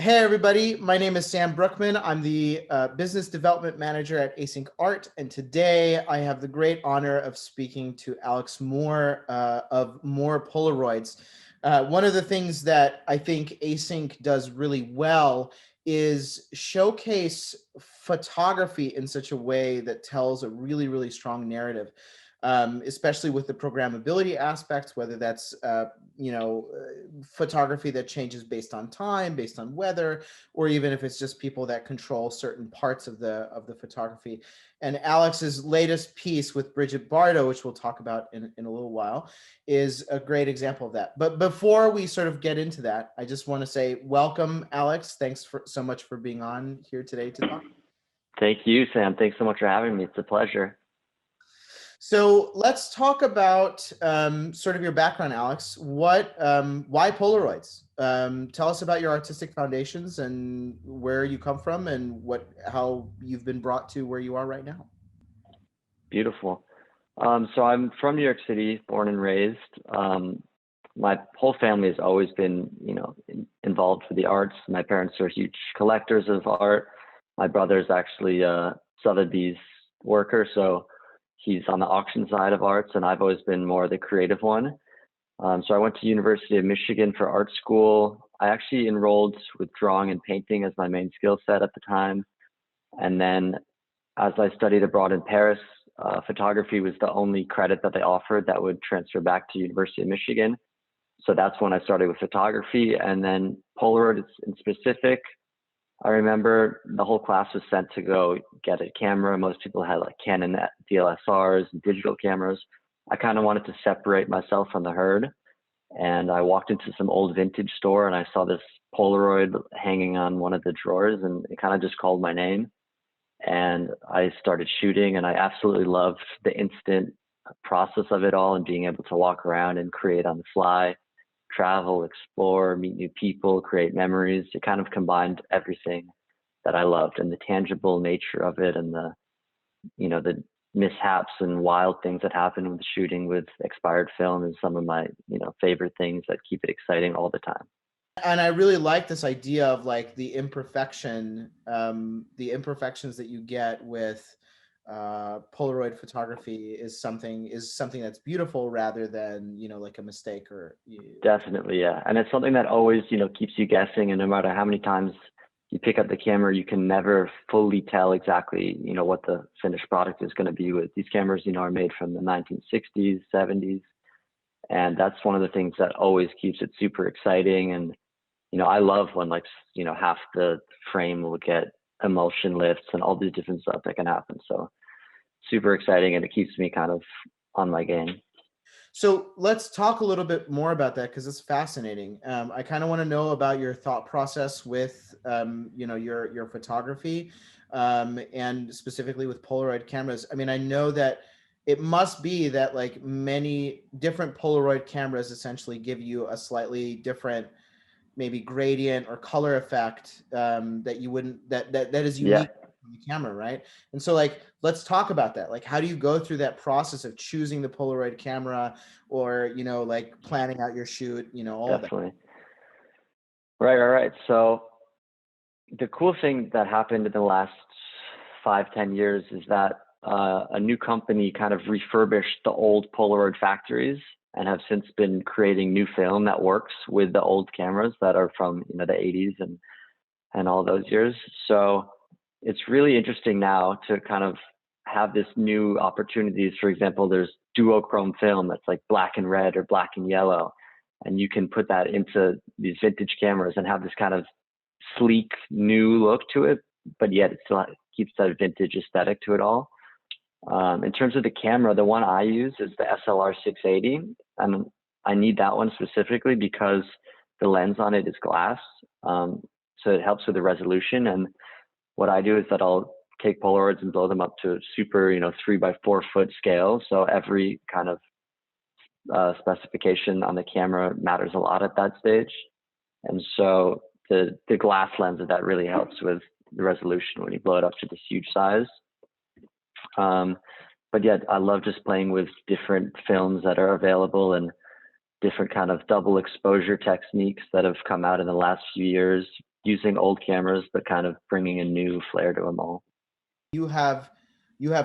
Hey everybody, my name is Sam Brukhman. I'm the Business Development Manager at Async Art, and today I have the great honor of speaking to Alex Moore of MoorePolaroids. One of the things that I think Async does really well is showcase photography in such a way that tells a really, really strong narrative. Especially with the programmability aspects, whether that's photography that changes based on time, based on weather, or even if it's just people that control certain parts of the photography. And Alex's latest piece with Bridget Bardo, which we'll talk about in a little while, is a great example of that. But before we sort of get into that, I just want to say welcome, Alex. Thanks so much for being on here today to talk. Thank you, Sam. Thanks so much for having me. It's a pleasure. So let's talk about sort of your background, Alex. Why Polaroids? Tell us about your artistic foundations and where you come from and how you've been brought to where you are right now. Beautiful. So I'm from New York City, born and raised. My whole family has always been, involved with the arts. My parents are huge collectors of art. My brother's actually a Sotheby's worker, so he's on the auction side of arts, and I've always been more the creative one. So I went to University of Michigan for art school. I actually enrolled with drawing and painting as my main skill set at the time. And then as I studied abroad in Paris, photography was the only credit that they offered that would transfer back to University of Michigan. So that's when I started with photography. And then Polaroid in specific, I remember the whole class was sent to go get a camera. Most people had like Canon DSLRs and digital cameras. I kind of wanted to separate myself from the herd. And I walked into some old vintage store and I saw this Polaroid hanging on one of the drawers, and it kind of just called my name. And I started shooting, and I absolutely loved the instant process of it all and being able to walk around and create on the fly, travel, explore, meet new people, create memories. It kind of combined everything that I loved, and the tangible nature of it, and the mishaps and wild things that happen with shooting with expired film is some of my, favorite things that keep it exciting all the time. And I really like this idea of like the imperfections that you get with Polaroid photography is something that's beautiful rather than like a mistake or. Definitely, yeah. And it's something that always, keeps you guessing. And no matter how many times you pick up the camera, you can never fully tell exactly, what the finished product is going to be. With these cameras, are made from the 1960s, 70s. And that's one of the things that always keeps it super exciting. And, I love when half the frame will get emulsion lifts and all these different stuff that can happen. So super exciting, and it keeps me kind of on my game. So let's talk a little bit more about that because it's fascinating. I kind of want to know about your thought process with, your photography, and specifically with Polaroid cameras. I mean, I know that it must be that like many different Polaroid cameras essentially give you a slightly different, maybe gradient or color effect that you wouldn't that is unique. Yeah. The camera, right? And so like let's talk about that. Like how do you go through that process of choosing the Polaroid camera or like planning out your shoot, all of that? Definitely. Right. So the cool thing that happened in the last 5-10 years is that a new company kind of refurbished the old Polaroid factories and have since been creating new film that works with the old cameras that are from the 80s and all those years. So it's really interesting now to kind of have this new opportunities. For example, there's duochrome film that's like black and red or black and yellow, and you can put that into these vintage cameras and have this kind of sleek new look to it, but yet it still keeps that vintage aesthetic to it all. In terms of the camera, the one I use is the SLR 680, and I need that one specifically because the lens on it is glass, so it helps with the resolution. And what I do is that I'll take Polaroids and blow them up to super, 3x4 foot scale. So every kind of specification on the camera matters a lot at that stage. And so the glass lens of that really helps with the resolution when you blow it up to this huge size. But yeah, I love just playing with different films that are available and different kind of double exposure techniques that have come out in the last few years. using old cameras, but kind of bringing a new flair to them all. You have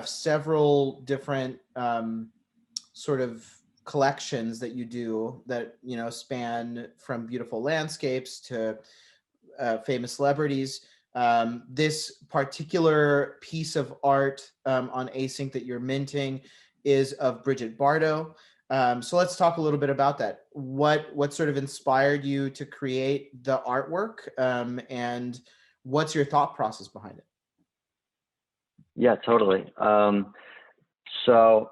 several different sort of collections that you do that span from beautiful landscapes to famous celebrities. This particular piece of art on Async that you're minting is of Bridget Bardot. So let's talk a little bit about that. What sort of inspired you to create the artwork, and what's your thought process behind it? Yeah, totally. So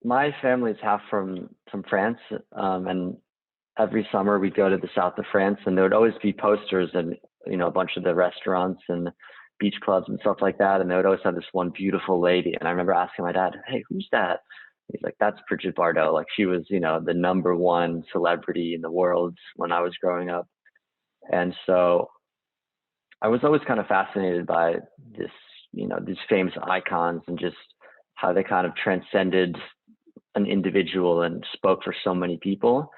my family's half from France, and every summer we'd go to the south of France, and there would always be posters and a bunch of the restaurants and beach clubs and stuff like that, and they would always have this one beautiful lady. And I remember asking my dad, "Hey, who's that?" He's like, "That's Bridget Bardot. Like, she was the #1 celebrity in the world when I was growing up." And so I was always kind of fascinated by this, these famous icons and just how they kind of transcended an individual and spoke for so many people.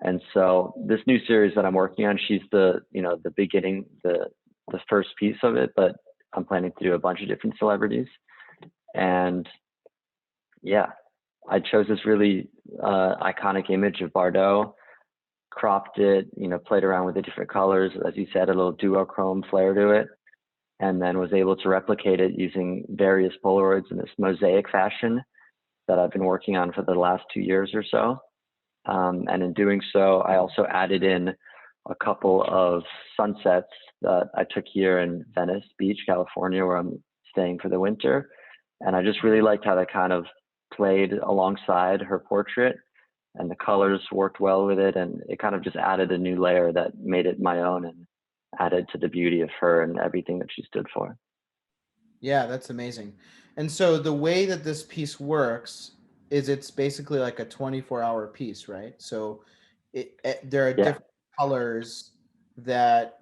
And so this new series that I'm working on, she's the beginning, the first piece of it, but I'm planning to do a bunch of different celebrities. And yeah, I chose this really iconic image of Bardot, cropped it, played around with the different colors, as you said, a little duochrome flair to it, and then was able to replicate it using various Polaroids in this mosaic fashion that I've been working on for the last 2 years or so. And in doing so, I also added in a couple of sunsets that I took here in Venice Beach, California, where I'm staying for the winter. And I just really liked how that kind of played alongside her portrait, and the colors worked well with it. And it kind of just added a new layer that made it my own and added to the beauty of her and everything that she stood for. Yeah, that's amazing. And so the way that this piece works is it's basically like a 24-hour piece, right? So there are Yeah, different colors that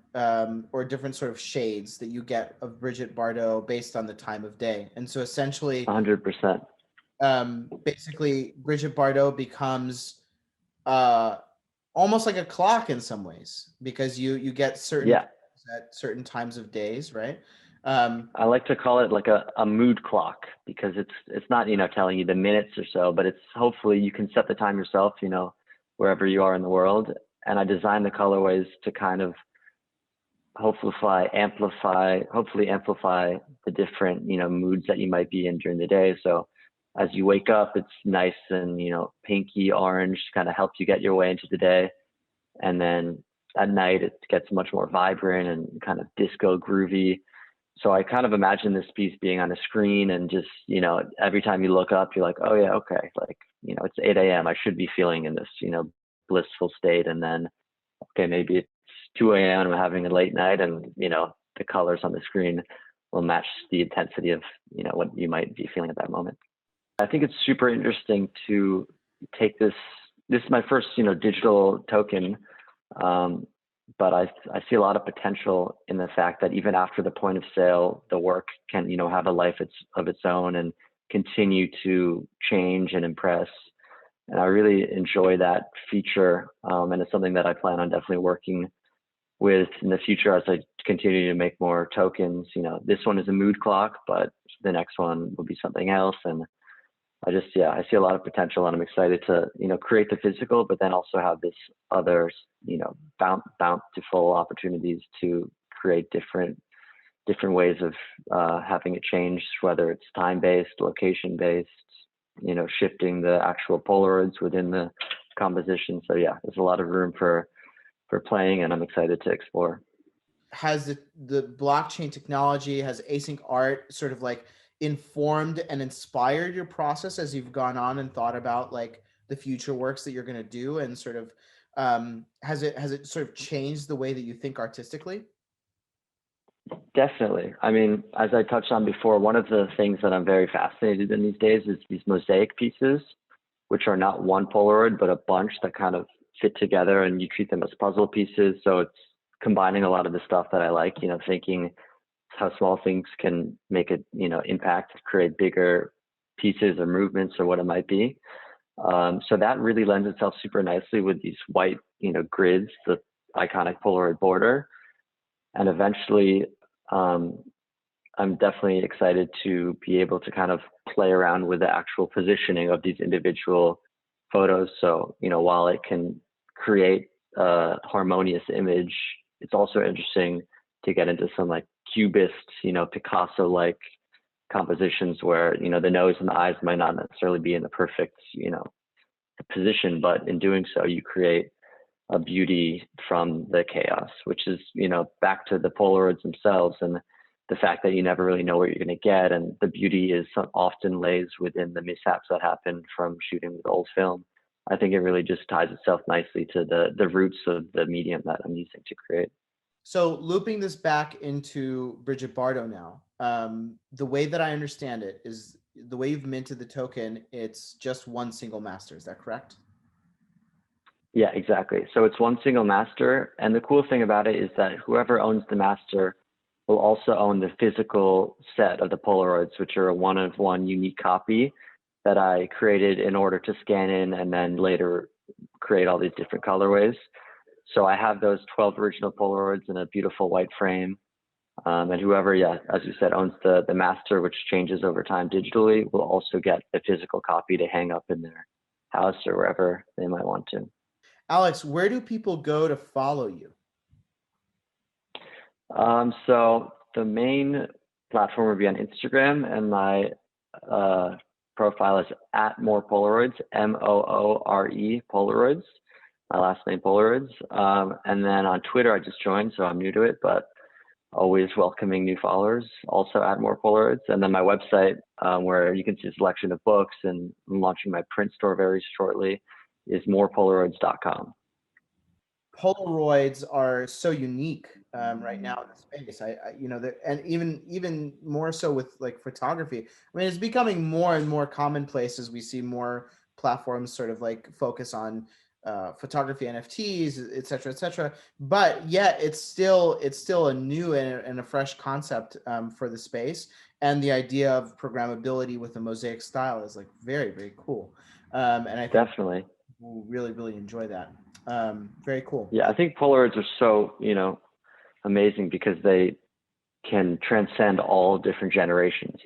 or different sort of shades that you get of Bridget Bardot based on the time of day. And so essentially, 100%. basically Bridget Bardot becomes uh, almost like a clock in some ways, because you get certain Yeah. colors at certain times of days, right? I like to call it like a mood clock, because it's not, telling you the minutes or so, but it's hopefully you can set the time yourself, wherever you are in the world. And I designed the colorways to kind of hopefully amplify the different, moods that you might be in during the day. So as you wake up, it's nice and, pinky orange, kind of helps you get your way into the day. And then at night, it gets much more vibrant and kind of disco groovy. So I kind of imagine this piece being on a screen, and just, every time you look up, you're like, oh yeah, okay. Like, it's 8 a.m. I should be feeling in this, blissful state. And then, okay, maybe it's 2 a.m. I'm having a late night, and, the colors on the screen will match the intensity of, what you might be feeling at that moment. I think it's super interesting to take this is my first, digital token. But I see a lot of potential in the fact that even after the point of sale, the work can, have a life of its own and continue to change and impress. And I really enjoy that feature. And it's something that I plan on definitely working with in the future as I continue to make more tokens. This one is a mood clock, but the next one will be something else. And I see a lot of potential, and I'm excited to, create the physical, but then also have this other, bountiful opportunities to create different ways of having it change, whether it's time-based, location-based, shifting the actual Polaroids within the composition. So yeah, there's a lot of room for playing, and I'm excited to explore. Has the blockchain technology, has Async Art sort of like informed and inspired your process as you've gone on and thought about like the future works that you're going to do, and sort of has it sort of changed the way that you think artistically? Definitely. I mean, as I touched on before, one of the things that I'm very fascinated in these days is these mosaic pieces, which are not one Polaroid, but a bunch that kind of fit together, and you treat them as puzzle pieces. So it's combining a lot of the stuff that I like, thinking how small things can make it, impact, create bigger pieces or movements or what it might be. So that really lends itself super nicely with these white, grids, the iconic Polaroid border. And eventually, I'm definitely excited to be able to kind of play around with the actual positioning of these individual photos. So, while it can create a harmonious image, it's also interesting to get into some like cubist, Picasso-like compositions where, the nose and the eyes might not necessarily be in the perfect, position, but in doing so, you create a beauty from the chaos, which is, back to the Polaroids themselves and the fact that you never really know what you're going to get. And the beauty is often lays within the mishaps that happen from shooting with old film. I think it really just ties itself nicely to the roots of the medium that I'm using to create. So looping this back into Bridget Bardot now, the way that I understand it is the way you've minted the token, it's just one single master. Is that correct? Yeah, exactly. So it's one single master. And the cool thing about it is that whoever owns the master will also own the physical set of the Polaroids, which are a one-of-one unique copy that I created in order to scan in and then later create all these different colorways. So I have those 12 original Polaroids in a beautiful white frame. And whoever, as you said, owns the master, which changes over time digitally, will also get a physical copy to hang up in their house or wherever they might want to. Alex, where do people go to follow you? So the main platform would be on Instagram, and my profile is at MoorePolaroids, MOORE Polaroids, my last name Polaroids. And then on Twitter, I just joined, so I'm new to it, but always welcoming new followers, also at MoorePolaroids. And then my website, where you can see a selection of books, and I'm launching my print store very shortly, is MoorePolaroids.com. Polaroids are so unique right now in the space. And even more so with like photography. I mean, it's becoming more and more commonplace as we see more platforms sort of like focus on photography, NFTs, et cetera, et cetera. But yet, it's still a new and a fresh concept for the space. And the idea of programmability with a mosaic style is like very, very cool. And I think Definitely. we'll really, really enjoy that. Very cool. Yeah, I think Polaroids are so, amazing because they can transcend all different generations.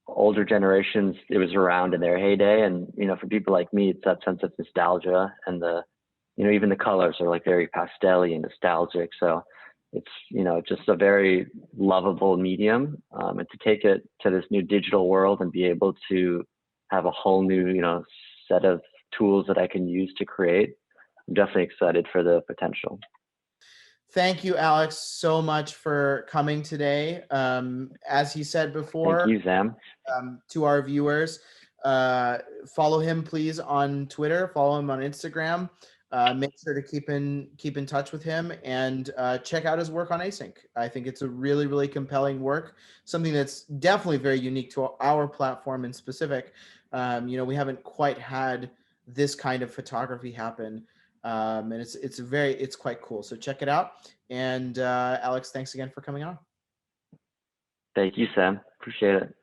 Older generations, it was around in their heyday. And, for people like me, it's that sense of nostalgia and even the colors are like very pastel-y and nostalgic. So it's, just a very lovable medium. And to take it to this new digital world and be able to have a whole new, set of tools that I can use to create, I'm definitely excited for the potential. Thank you, Alex, so much for coming today. As he said before, Thank you, Sam. To our viewers, follow him please on Twitter, follow him on Instagram. Make sure to keep in touch with him and check out his work on Async. I think it's a really, really compelling work, something that's definitely very unique to our platform in specific. We haven't quite had this kind of photography happen. And it's quite cool. So check it out. And Alex, thanks again for coming on. Thank you, Sam. Appreciate it.